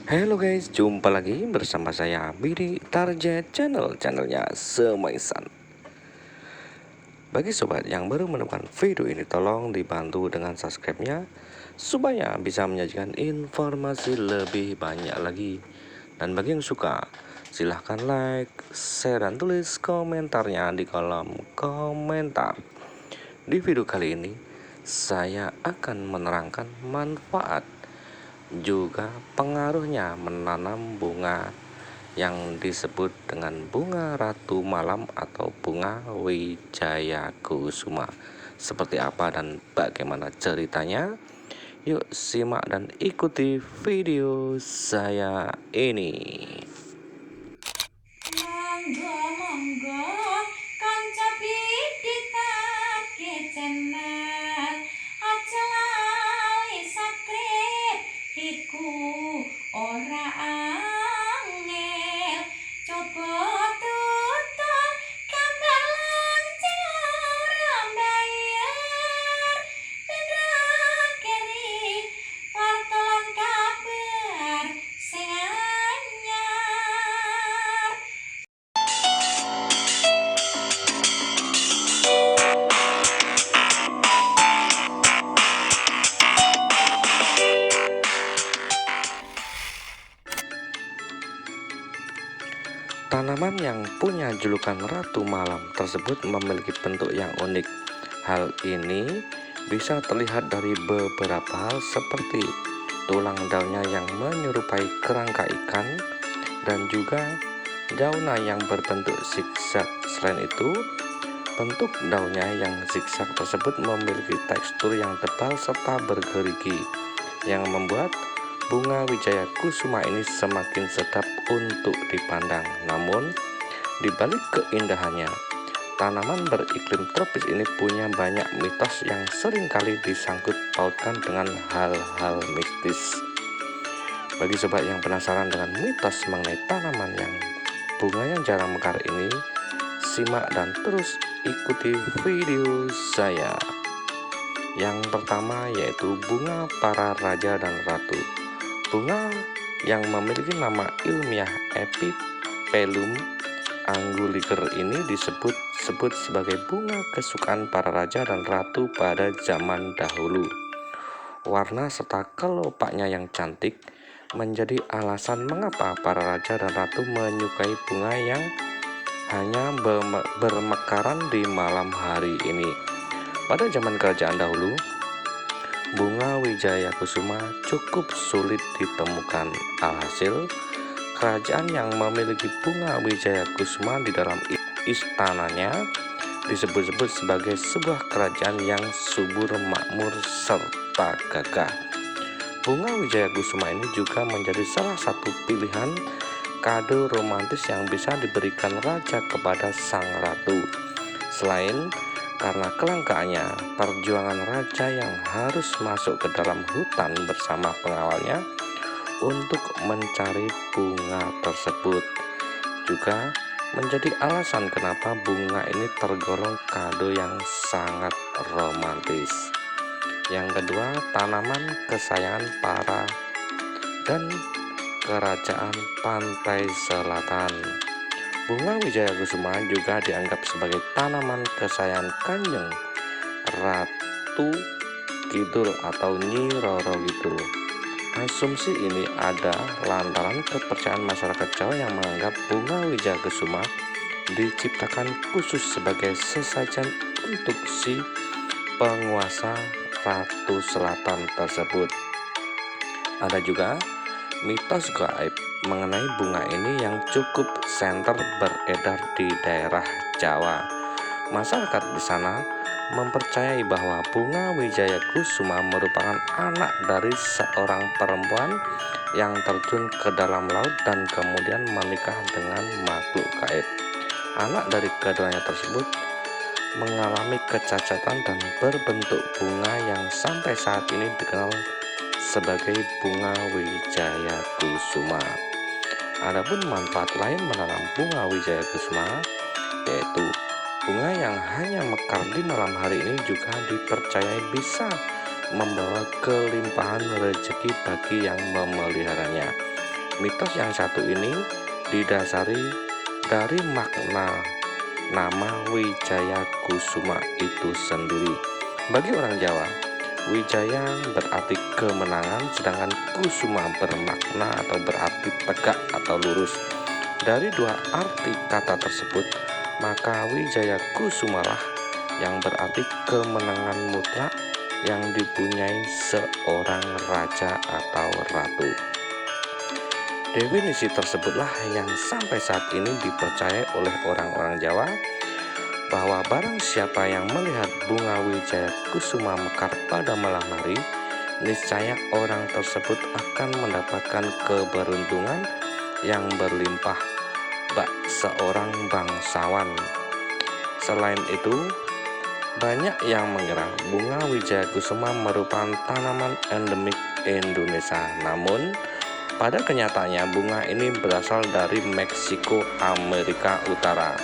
Halo guys, jumpa lagi bersama saya Bidi Target channelnya Semaisan. Bagi sobat yang baru menemukan video ini, tolong dibantu dengan subscribe-nya supaya bisa menyajikan informasi lebih banyak lagi. Dan bagi yang suka, silahkan like, share, dan tulis komentarnya di kolom komentar. Di video kali ini, saya akan menerangkan manfaat juga pengaruhnya menanam bunga yang disebut dengan bunga ratu malam atau bunga wijaya kusuma. Seperti apa dan bagaimana ceritanya? Yuk simak dan ikuti video saya ini. Monggo monggo kanca pidhitake channel aja lali subscribe iku ora angel coba tutul gambar lonceng ora bayar ben keri wartolan kabar sing anyar. Tanaman yang punya julukan ratu malam tersebut memiliki bentuk yang unik. Hal ini bisa terlihat dari beberapa hal seperti tulang daunnya yang menyerupai kerangka ikan dan juga daunnya yang berbentuk zigzag. Selain itu, bentuk daunnya yang zigzag tersebut memiliki tekstur yang tebal serta bergerigi yang membuat bunga wijaya kusuma ini semakin sedap untuk dipandang. Namun, di balik keindahannya, tanaman beriklim tropis ini punya banyak mitos yang seringkali disangkut pautkan dengan hal-hal mistis. Bagi sobat yang penasaran dengan mitos mengenai tanaman yang bunganya jarang mekar ini, simak dan terus ikuti video saya. Yang pertama yaitu bunga para raja dan ratu. Bunga yang memiliki nama ilmiah Epiphyllum anguliger ini disebut sebagai bunga kesukaan para raja dan ratu pada zaman dahulu. Warna serta kelopaknya yang cantik menjadi alasan mengapa para raja dan ratu menyukai bunga yang hanya bermekaran di malam hari ini. Pada zaman kerajaan dahulu, bunga wijaya kusuma cukup sulit ditemukan. Alhasil, kerajaan yang memiliki bunga wijaya kusuma di dalam istananya disebut-sebut sebagai sebuah kerajaan yang subur, makmur, serta gagah. Bunga wijaya kusuma ini juga menjadi salah satu pilihan kado romantis yang bisa diberikan raja kepada sang ratu. Selain karena kelangkaannya, perjuangan raja yang harus masuk ke dalam hutan bersama pengawalnya untuk mencari bunga tersebut juga menjadi alasan kenapa bunga ini tergolong kado yang sangat romantis. Yang kedua, tanaman kesayangan para dan kerajaan pantai selatan. Bunga wijaya kusuma juga dianggap sebagai tanaman kesayangan Kanjeng Ratu Kidul atau Nyi Roro Kidul. Asumsi ini ada lantaran kepercayaan masyarakat Jawa yang menganggap bunga wijaya kusuma diciptakan khusus sebagai sesajen untuk si penguasa Ratu Selatan tersebut. Ada juga mitos gaib mengenai bunga ini yang cukup senter beredar di daerah Jawa. Masyarakat di sana mempercayai bahwa bunga wijaya kusuma merupakan anak dari seorang perempuan yang terjun ke dalam laut dan kemudian menikah dengan makhluk gaib. Anak dari keduanya tersebut mengalami kecacatan dan berbentuk bunga yang sampai saat ini dikenal sebagai bunga wijaya kusuma. Adapun manfaat lain menanam bunga wijaya kusuma yaitu bunga yang hanya mekar di malam hari ini juga dipercayai bisa membawa kelimpahan rezeki bagi yang memeliharanya. Mitos yang satu ini didasari dari makna nama Wijaya Kusuma itu sendiri. Bagi orang Jawa, Wijaya berarti kemenangan, sedangkan Kusuma bermakna atau berarti tegak atau lurus. Dari dua arti kata tersebut, maka Wijaya Kusumalah yang berarti kemenangan mutlak yang dipunyai seorang raja atau ratu. Definisi tersebutlah yang sampai saat ini dipercaya oleh orang-orang Jawa, bahwa barang siapa yang melihat bunga Wijaya Kusuma mekar pada malam hari, niscaya orang tersebut akan mendapatkan keberuntungan yang berlimpah, bak seorang bangsawan. Selain itu, banyak yang mengira bunga Wijaya Kusuma merupakan tanaman endemik Indonesia. Namun, pada kenyataannya bunga ini berasal dari Meksiko, Amerika Utara.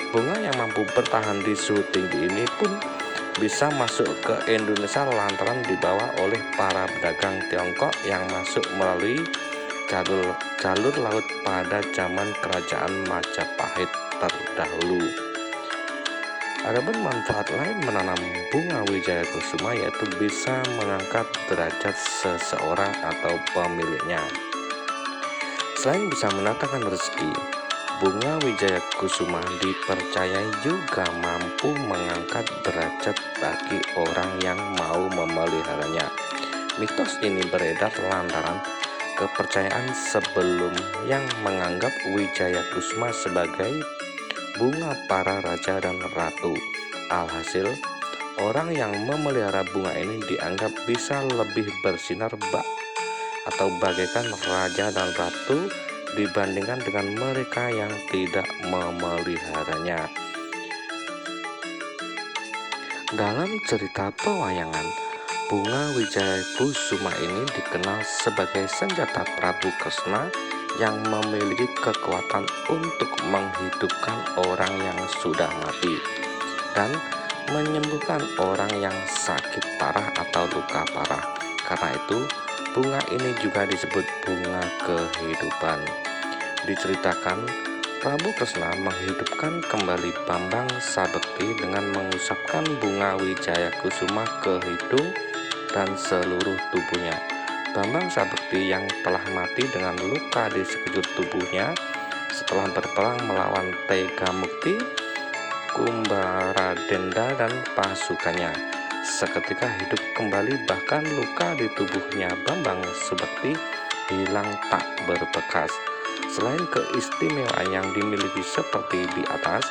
Bunga yang mampu bertahan di suhu tinggi ini pun bisa masuk ke Indonesia lantaran dibawa oleh para pedagang Tiongkok yang masuk melalui jalur laut pada zaman Kerajaan Majapahit terdahulu. Adapun manfaat lain menanam bunga Wijaya Kusuma yaitu bisa mengangkat derajat seseorang atau pemiliknya. Selain bisa mendatangkan rezeki, bunga Wijaya Kusuma dipercayai juga mampu mengangkat derajat bagi orang yang mau memeliharanya. Mitos ini beredar lantaran kepercayaan sebelum yang menganggap Wijaya Kusuma sebagai bunga para raja dan ratu. Alhasil, orang yang memelihara bunga ini dianggap bisa lebih bersinar bak atau bagaikan raja dan ratu dibandingkan dengan mereka yang tidak memeliharanya. Dalam cerita pewayangan, bunga Wijaya Kusuma ini dikenal sebagai senjata Prabu Kresna yang memiliki kekuatan untuk menghidupkan orang yang sudah mati dan menyembuhkan orang yang sakit parah atau luka parah. Karena itu, bunga ini juga disebut bunga kehidupan. Diceritakan, Prabu Kresna menghidupkan kembali Bambang Sabekti dengan mengusapkan bunga Wijaya Kusuma ke hidung dan seluruh tubuhnya. Bambang Sabekti yang telah mati dengan luka di sekujur tubuhnya setelah berperang melawan Tegamukti, Kumbaradenda dan pasukannya, seketika hidup kembali, bahkan luka di tubuhnya Bambang Sabekti hilang tak berbekas. Selain keistimewaan yang dimiliki seperti di atas,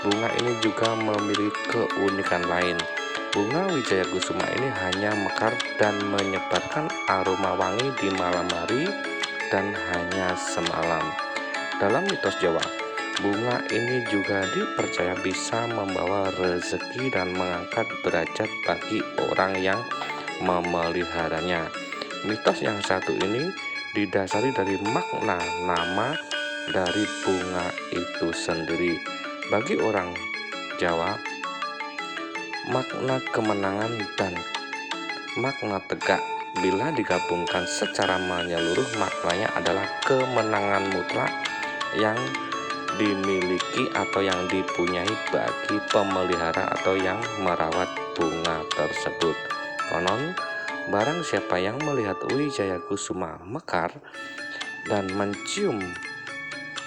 bunga ini juga memiliki keunikan lain. Bunga Wijaya Kusuma ini hanya mekar dan menyebarkan aroma wangi di malam hari dan hanya semalam. Dalam mitos Jawa, bunga ini juga dipercaya bisa membawa rezeki dan mengangkat derajat bagi orang yang memeliharanya. Mitos yang satu ini didasari dari makna nama dari bunga itu sendiri. Bagi orang Jawa, makna kemenangan dan makna tegak bila digabungkan secara menyeluruh maknanya adalah kemenangan mutlak yang dimiliki atau yang dipunyai bagi pemelihara atau yang merawat bunga tersebut. Konon, barang siapa yang melihat Wijaya Kusuma mekar dan mencium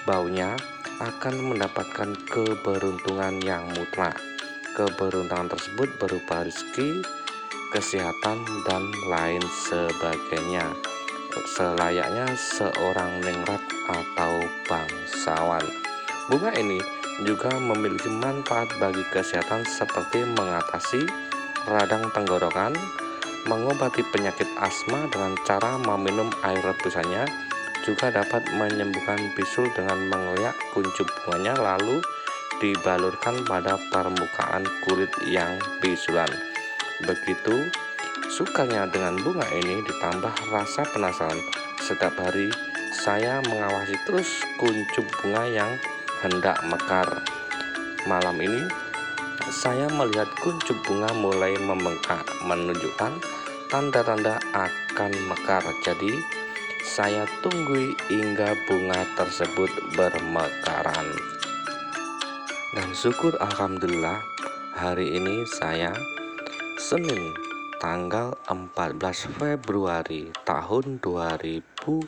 baunya akan mendapatkan keberuntungan yang mutlak. Keberuntungan tersebut berupa rezeki, kesehatan, dan lain sebagainya, selayaknya seorang ningrat atau bangsawan. Bunga ini juga memiliki manfaat bagi kesehatan seperti mengatasi radang tenggorokan, mengobati penyakit asma dengan cara meminum air rebusannya, juga dapat menyembuhkan bisul dengan mengoyak kuncup bunganya lalu dibalurkan pada permukaan kulit yang bisulan. Begitu sukanya dengan bunga ini ditambah rasa penasaran, setiap hari saya mengawasi terus kuncup bunga yang hendak mekar. Malam ini saya melihat kuncup bunga mulai membengkak, menunjukkan tanda-tanda akan mekar. Jadi saya tunggu hingga bunga tersebut bermekaran. Dan syukur alhamdulillah, hari ini saya Senin tanggal 14 Februari tahun 2022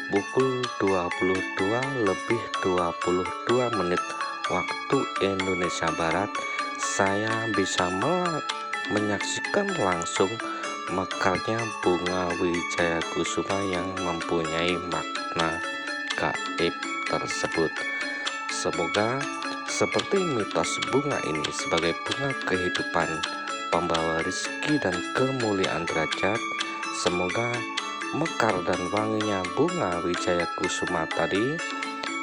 pukul 22:22 waktu Indonesia Barat, saya bisa menyaksikan langsung mekarnya bunga wijaya kusuma yang mempunyai makna gaib tersebut. Semoga seperti mitos bunga ini sebagai bunga kehidupan, pembawa rezeki dan kemuliaan derajat, semoga mekar dan wanginya bunga wijaya kusuma tadi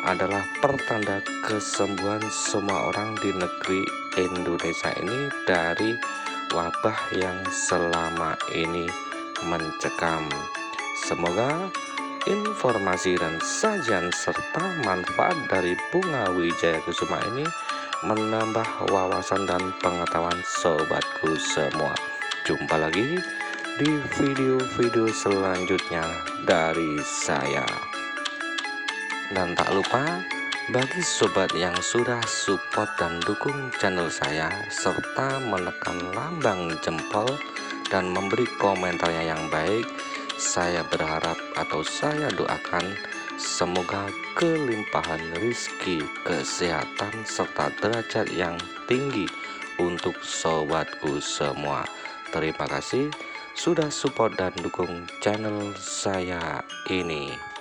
adalah pertanda kesembuhan semua orang di negeri Indonesia ini dari wabah yang selama ini mencekam. Semoga informasi dan sajian serta manfaat dari bunga wijaya kusuma ini menambah wawasan dan pengetahuan sobatku semua. Jumpa lagi di video-video selanjutnya dari saya. Dan tak lupa, bagi sobat yang sudah support dan dukung channel saya serta menekan lambang jempol dan memberi komentarnya yang baik, saya berharap atau saya doakan semoga kelimpahan rezeki, kesehatan serta derajat yang tinggi untuk sobatku semua. Terima kasih sudah support dan dukung channel saya ini.